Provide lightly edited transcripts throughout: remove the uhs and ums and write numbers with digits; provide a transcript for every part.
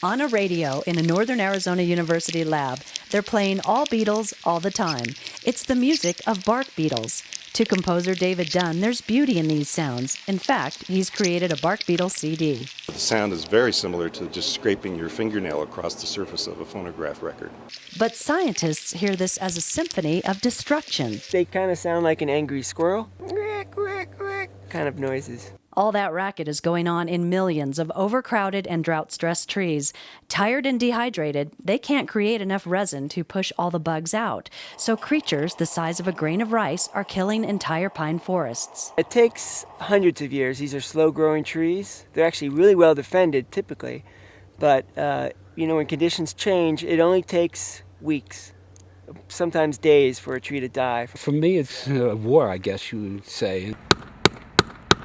On a radio in a Northern Arizona University lab, they're playing all Beatles all the time. It's the music of bark beetles. To composer David Dunn, there's beauty in these sounds. In fact, he's created a bark Beetle CD. The sound is very similar to just scraping your fingernail across the surface of a phonograph record. But scientists hear this as a symphony of destruction. They kind of sound like an angry squirrel. Kind of noises. All that racket is going on in millions of overcrowded and drought-stressed trees. Tired and dehydrated, they can't create enough resin to push all the bugs out. So creatures the size of a grain of rice are killing entire pine forests. It takes hundreds of years. These are slow-growing trees. They're actually really well defended, typically. But, when conditions change, it only takes weeks, sometimes days, for a tree to die. For me, it's a war, I guess you would say.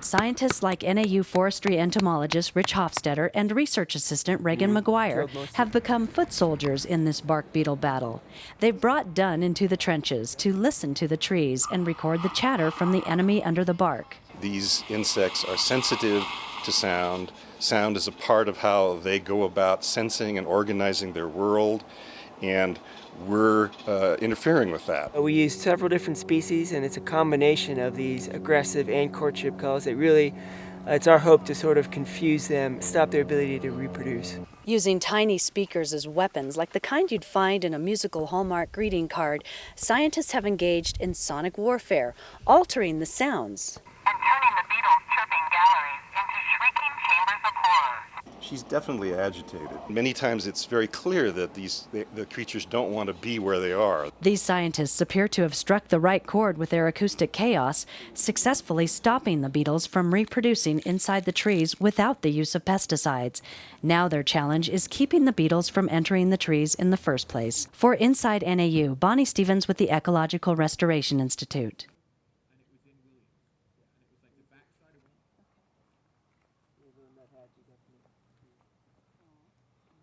Scientists like NAU forestry entomologist Rich Hofstetter and research assistant Reagan McGuire have become foot soldiers in this bark beetle battle. They've brought Dunn into the trenches to listen to the trees and record the chatter from the enemy under the bark. These insects are sensitive to sound. Sound is a part of how they go about sensing and organizing their world, and we're interfering with that. We use several different species, and it's a combination of these aggressive and courtship calls that really, it's our hope to sort of confuse them, stop their ability to reproduce. Using tiny speakers as weapons, like the kind you'd find in a musical Hallmark greeting card, scientists have engaged in sonic warfare, altering the sounds. And turning the Beatles' chirping galleries into shrieking chambers of horror. She's definitely agitated. Many times it's very clear that the creatures don't want to be where they are. These scientists appear to have struck the right chord with their acoustic chaos, successfully stopping the beetles from reproducing inside the trees without the use of pesticides. Now their challenge is keeping the beetles from entering the trees in the first place. For Inside NAU, Bonnie Stevens with the Ecological Restoration Institute.